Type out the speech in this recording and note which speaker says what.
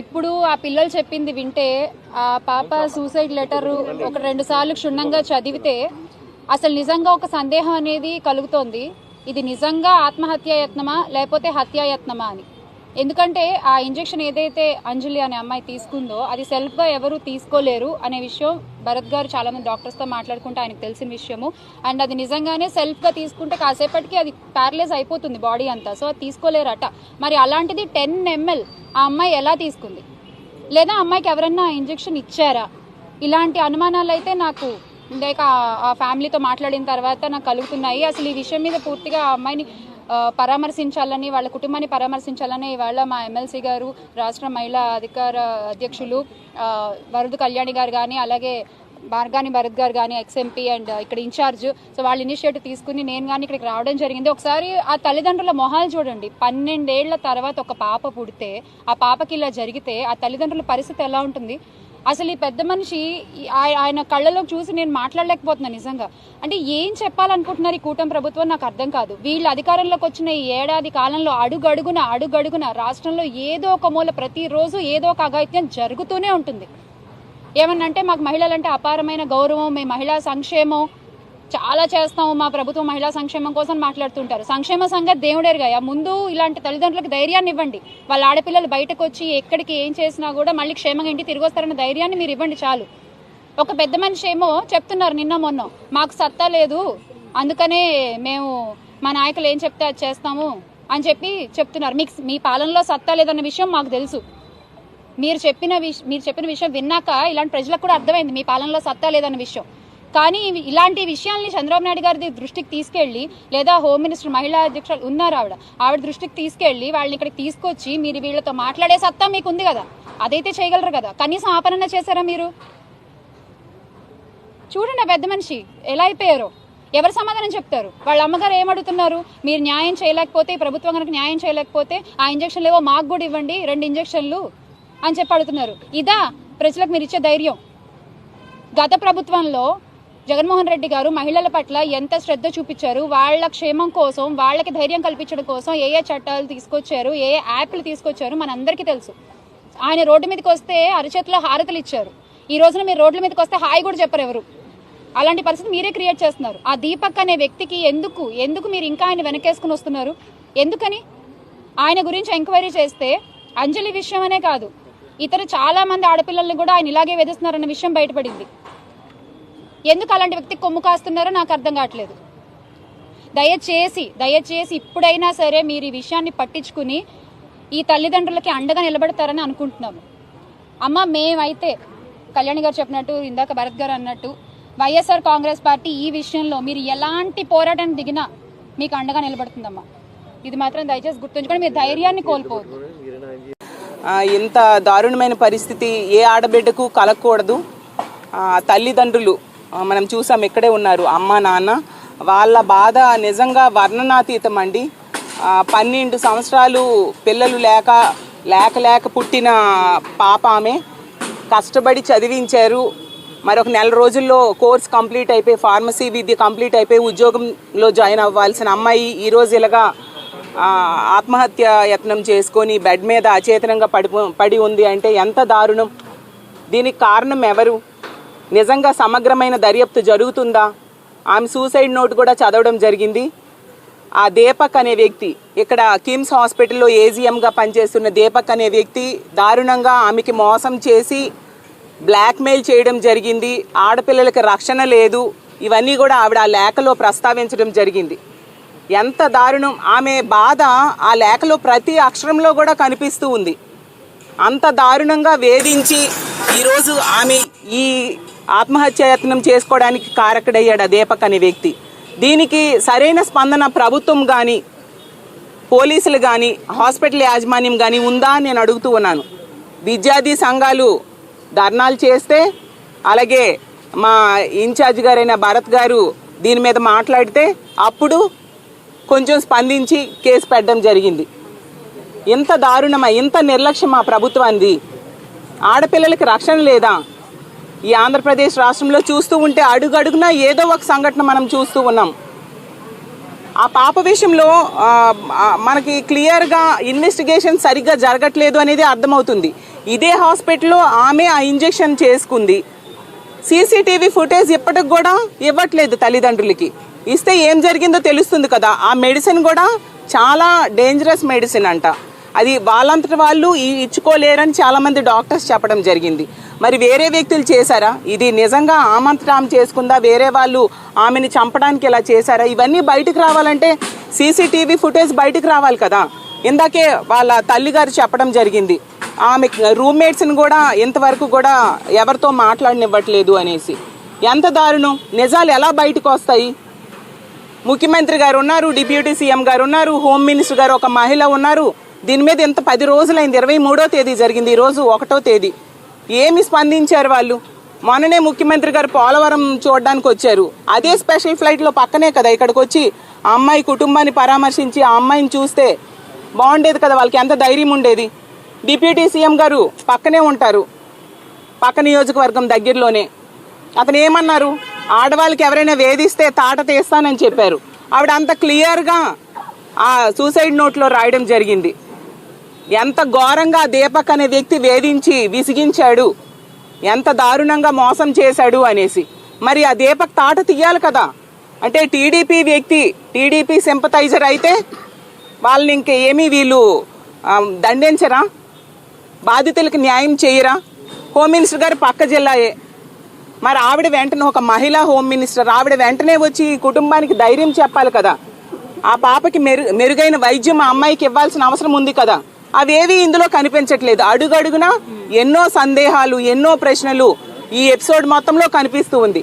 Speaker 1: ఇప్పుడు ఆ పిల్లలు చెప్పింది వింటే ఆ పాప సూసైడ్ లెటర్ ఒక 2 సార్లు క్షుణ్ణంగా చదివితే అసలు నిజంగా ఒక సందేహం అనేది కలుగుతోంది. ఇది నిజంగా ఆత్మహత్యాయత్నమా లేకపోతే హత్యాయత్నమా అని. ఎందుకంటే ఆ ఇంజెక్షన్ ఏదైతే అంజలి అనే అమ్మాయి తీసుకుందో అది సెల్ఫ్గా ఎవరు తీసుకోలేరు అనే విషయం భరత్ గారు చాలా మంది డాక్టర్స్తో మాట్లాడుకుంటే ఆయనకు తెలిసిన విషయము. అండ్ అది నిజంగానే సెల్ఫ్గా తీసుకుంటే కాసేపటికి అది ప్యారలైజ్ అయిపోతుంది బాడీ అంతా. సో అది తీసుకోలేరట. మరి అలాంటిది 10 ml ఆ అమ్మాయి ఎలా తీసుకుంది, లేదా అమ్మాయికి ఎవరన్నా ఇంజెక్షన్ ఇచ్చారా? ఇలాంటి అనుమానాలు అయితే నాకు లైక్ ఆ ఫ్యామిలీతో మాట్లాడిన తర్వాత నాకు కలుగుతున్నాయి. అసలు ఈ విషయం మీద పూర్తిగా ఆ అమ్మాయిని పరామర్శించాలని, వాళ్ళ కుటుంబాన్ని పరామర్శించాలని ఇవాళ మా ఎమ్మెల్సీ గారు, రాష్ట్ర మహిళా అధికార అధ్యక్షులు వరద కళ్యాణి గారు కానీ, అలాగే మార్గాని భరత్ గారు కానీ, ఎక్స్ఎంపీ అండ్ ఇక్కడ ఇన్ఛార్జ్, సో వాళ్ళు ఇనిషియేటివ్ తీసుకుని నేను కానీ ఇక్కడికి రావడం జరిగింది. ఒకసారి ఆ తల్లిదండ్రుల మొహాలు చూడండి. 12 ఏళ్ల తర్వాత ఒక పాప పుడితే ఆ పాపకి ఇలా జరిగితే ఆ తల్లిదండ్రుల పరిస్థితి ఎలా ఉంటుంది? అసలు ఈ పెద్ద మనిషి ఆయన కళ్ళలో చూసి నేను మాట్లాడలేకపోతున్నాను నిజంగా. అంటే ఏం చెప్పాలనుకుంటున్నారు ఈ కూటమి ప్రభుత్వం నాకు అర్థం కాదు. వీళ్ళు అధికారంలోకి వచ్చిన ఈ ఏడాది కాలంలో అడుగడుగున రాష్ట్రంలో ఏదో ఒక మూల ప్రతిరోజు ఏదో ఒక అఘాయిత్యం జరుగుతూనే ఉంటుంది. ఏమన్నంటే మాకు మహిళలంటే అపారమైన గౌరవం, మేము మహిళా సంక్షేమం చాలా చేస్తాము, మా ప్రభుత్వం మహిళా సంక్షేమం కోసం మాట్లాడుతుంటారు. సంక్షేమ సంగతి దేవుడేరుగా. ముందు ఇలాంటి తల్లిదండ్రులకు ధైర్యాన్ని ఇవ్వండి. వాళ్ళ ఆడపిల్లలు బయటకు వచ్చి ఎక్కడికి ఏం చేసినా కూడా మళ్ళీ క్షేమంగా ఇంటికి తిరిగి వస్తారన్న ధైర్యాన్ని మీరు ఇవ్వండి చాలు. ఒక పెద్ద మనిషి ఏమో చెప్తున్నారు నిన్న మొన్న, మాకు సత్తా లేదు అందుకనే మేము మా నాయకులు ఏం చెప్తే అది చేస్తాము అని చెప్తున్నారు. మీ పాలనలో సత్తా లేదన్న విషయం మాకు తెలుసు. మీరు చెప్పిన విషయం విన్నాక ఇలాంటి ప్రజలకు కూడా అర్థమైంది మీ పాలనలో సత్తా లేదన్న విషయం. కానీ ఇలాంటి విషయాల్ని చంద్రబాబు నాయుడు గారి దృష్టికి తీసుకెళ్లి, లేదా హోమ్ మినిస్టర్ మహిళా అధ్యక్షులు ఉన్నారు ఆవిడ దృష్టికి తీసుకెళ్లి వాళ్ళని ఇక్కడికి తీసుకొచ్చి మీరు వీళ్ళతో మాట్లాడే సత్తా మీకు ఉంది కదా, అదైతే చేయగలరు కదా. కనీసం ఆపరణ చేశారా మీరు? చూడండి పెద్ద మనిషి ఎలా అయిపోయారో. ఎవరు సమాధానం చెప్తారు? వాళ్ళ అమ్మగారు ఏమడుగుతున్నారు? మీరు న్యాయం చేయలేకపోతే, ప్రభుత్వం కనుక న్యాయం చేయలేకపోతే ఆ ఇంజక్షన్లు ఏవో మాకు కూడా ఇవ్వండి 2 ఇంజక్షన్లు అని చెప్పి అడుగుతున్నారు. ఇదా ప్రజలకు మీరు ఇచ్చే ధైర్యం? గత ప్రభుత్వంలో జగన్మోహన్ రెడ్డి గారు మహిళల పట్ల ఎంత శ్రద్ధ చూపించారు, వాళ్ళ క్షేమం కోసం, వాళ్ళకి ధైర్యం కల్పించడం కోసం ఏ చట్టాలు తీసుకొచ్చారు, ఏ యాప్లు తీసుకొచ్చారు మనందరికీ తెలుసు. ఆయన రోడ్డు మీదకి వస్తే అరచేతిలో హారతలు ఇచ్చారు. ఈ రోజున మీరు రోడ్ల మీదకి వస్తే హాయి కూడా చెప్పరు ఎవరు. అలాంటి పరిస్థితి మీరే క్రియేట్ చేస్తున్నారు. ఆ దీపక్ అనే వ్యక్తికి ఎందుకు మీరు ఇంకా ఆయన వెనకేసుకుని వస్తున్నారు? ఎందుకని? ఆయన గురించి ఎంక్వైరీ చేస్తే అంజలి విషయం అనే కాదు, ఇతర చాలా మంది ఆడపిల్లల్ని కూడా ఆయన ఇలాగే వేధిస్తున్నారన్న విషయం బయటపడింది. ఎందుకు అలాంటి వ్యక్తికి కొమ్ము కాస్తున్నారో నాకు అర్థం కావట్లేదు. దయచేసి ఇప్పుడైనా సరే మీరు ఈ విషయాన్ని పట్టించుకుని ఈ తల్లిదండ్రులకి అండగా నిలబడతారని అనుకుంటున్నాము. అమ్మ, మేమైతే కళ్యాణి గారు చెప్పినట్టు, ఇందాక భరత్ గారు అన్నట్టు, వైఎస్ఆర్ కాంగ్రెస్ పార్టీ ఈ విషయంలో మీరు ఎలాంటి పోరాటానికి దిగినా మీకు అండగా నిలబడుతుందమ్మా. ఇది మాత్రం దయచేసి గుర్తుంచుకొని మీరు ధైర్యాన్ని కోల్పోవద్దు.
Speaker 2: ఇంత దారుణమైన పరిస్థితి ఏ ఆడబిడ్డకు కలగకూడదు. తల్లిదండ్రులు మనం చూసాం, ఇక్కడే ఉన్నారు, అమ్మ నాన్న, వాళ్ళ బాధ నిజంగా వర్ణనాతీతం అండి. 12 సంవత్సరాలు పిల్లలు లేక పుట్టిన పాప ఆమె, కష్టపడి చదివించారు. మరొక 1 నెల రోజుల్లో కోర్స్ కంప్లీట్ అయిపోయి, ఫార్మసీ విద్య కంప్లీట్ అయిపోయి ఉద్యోగంలో జాయిన్ అవ్వాల్సిన అమ్మాయి ఈరోజు ఇలాగా ఆత్మహత్య యత్నం చేసుకొని బెడ్ మీద అచేతనంగా పడి ఉంది అంటే ఎంత దారుణం. దీనికి కారణం ఎవరు? నిజంగా సమగ్రమైన దర్యాప్తు జరుగుతుందా? ఆమె సూసైడ్ నోట్ కూడా చదవడం జరిగింది. ఆ దీపక్ అనే వ్యక్తి, ఇక్కడ కిమ్స్ హాస్పిటల్లో ఏజీఎంగా పనిచేస్తున్న దీపక్ అనే వ్యక్తి దారుణంగా ఆమెకి మోసం చేసి బ్లాక్మెయిల్ చేయడం జరిగింది. ఆడపిల్లలకి రక్షణ లేదు, ఇవన్నీ కూడా ఆవిడ ఆ లేఖలో ప్రస్తావించడం జరిగింది. ఎంత దారుణం! ఆమె బాధ ఆ లేఖలో ప్రతి అక్షరంలో కూడా కనిపిస్తూ ఉంది. అంత దారుణంగా వేధించి ఈరోజు ఆమె ఈ ఆత్మహత్యాయత్నం చేసుకోవడానికి కారకుడయ్యాడు ఆ దీపక్ అనే వ్యక్తి. దీనికి సరైన స్పందన ప్రభుత్వం కానీ, పోలీసులు కానీ, హాస్పిటల్ యాజమాన్యం కానీ ఉందా అని నేను అడుగుతూ ఉన్నాను. విద్యార్థి సంఘాలు ధర్నాలు చేస్తే, అలాగే మా ఇన్ఛార్జ్ గారైన భరత్ గారు దీని మీద మాట్లాడితే అప్పుడు కొంచెం స్పందించి కేసు పెట్టడం జరిగింది. ఇంత దారుణమా, ఇంత నిర్లక్ష్యమా ప్రభుత్వాన్ని? ఆడపిల్లలకి రక్షణ లేదా? ఈ ఆంధ్రప్రదేశ్ రాష్ట్రంలో చూస్తూ ఉంటే అడుగడుగునా ఏదో ఒక సంఘటన మనం చూస్తూ ఉన్నాం. ఆ పాప విషయంలో మనకి క్లియర్గా ఇన్వెస్టిగేషన్ సరిగ్గా జరగట్లేదు అనేది అర్థమవుతుంది. ఇదే హాస్పిటల్లో ఆమె ఆ ఇంజెక్షన్ చేసుకుంది. సీసీటీవీ ఫుటేజ్ ఇప్పటికి కూడా ఇవ్వట్లేదు తల్లిదండ్రులకి. ఇస్తే ఏం జరిగిందో తెలుస్తుంది కదా. ఆ మెడిసిన్ కూడా చాలా డేంజరస్ మెడిసిన్ అంట. అది వాళ్ళంతటి వాళ్ళు ఇచ్చుకోలేరని చాలా మంది డాక్టర్స్ చెప్పడం జరిగింది. మరి వేరే వ్యక్తులు చేశారా? ఇది నిజంగా ఆమంతటా ఆమె చేసుకుందా, వేరే వాళ్ళు ఆమెని చంపడానికి ఇలా చేశారా? ఇవన్నీ బయటకు రావాలంటే సీసీటీవీ ఫుటేజ్ బయటకు రావాలి కదా. ఇందాకే వాళ్ళ తల్లిగారు చెప్పడం జరిగింది, ఆమె రూమ్మేట్స్ని కూడా ఇంతవరకు కూడా ఎవరితో మాట్లాడనివ్వట్లేదు అనేసి. ఎంత దారుణం! నిజాలు ఎలా బయటకు వస్తాయి? ముఖ్యమంత్రి గారు ఉన్నారు, డిప్యూటీ సీఎం గారు ఉన్నారు, హోమ్ మినిస్టర్ గారు ఒక మహిళ ఉన్నారు. దీని మీద ఇంత 10 రోజులైంది. 23వ తేదీ జరిగింది, ఈరోజు 1వ తేదీ. ఏమి స్పందించారు వాళ్ళు? మొన్ననే ముఖ్యమంత్రి గారు పోలవరం చూడడానికి వచ్చారు. అదే స్పెషల్ ఫ్లైట్లో పక్కనే కదా ఇక్కడికి వచ్చి ఆ అమ్మాయి కుటుంబాన్ని పరామర్శించి ఆ అమ్మాయిని చూస్తే బాగుండేది కదా. వాళ్ళకి ఎంత ధైర్యం ఉండేది. డిప్యూటీ సీఎం గారు పక్కనే ఉంటారు, పక్క నియోజకవర్గం దగ్గరలోనే. అతను ఏమన్నారు? ఆడవాళ్ళకి ఎవరైనా వేధిస్తే తాట తీస్తానని చెప్పారు. ఆవిడ అంత క్లియర్గా ఆ సూసైడ్ నోట్లో రాయడం జరిగింది. ఎంత ఘోరంగా దీపక్ అనే వ్యక్తి వేధించి విసిగించాడు, ఎంత దారుణంగా మోసం చేశాడు అనేసి. మరి ఆ దీపక్ తాట తీయాలి కదా. అంటే టీడీపీ వ్యక్తి, టీడీపీ సింపథైజర్ అయితే వాళ్ళని ఇంకేమీ వీళ్ళు దండించరా? బాధితులకు న్యాయం చేయరా? హోమ్ మినిస్టర్ గారు పక్క జిల్లాయే. మరి ఆవిడ వెంటనే, ఒక మహిళా హోమ్ మినిస్టర్, ఆవిడ వెంటనే వచ్చి కుటుంబానికి ధైర్యం చెప్పాలి కదా. ఆ పాపకి మెరుగైన వైద్యం ఆ అమ్మాయికి ఇవ్వాల్సిన అవసరం ఉంది కదా. అవేవి ఇందులో కనిపించట్లేదు. అడుగడుగునా ఎన్నో సందేహాలు, ఎన్నో ప్రశ్నలు ఈ ఎపిసోడ్ మొత్తంలో కనిపిస్తూ ఉంది.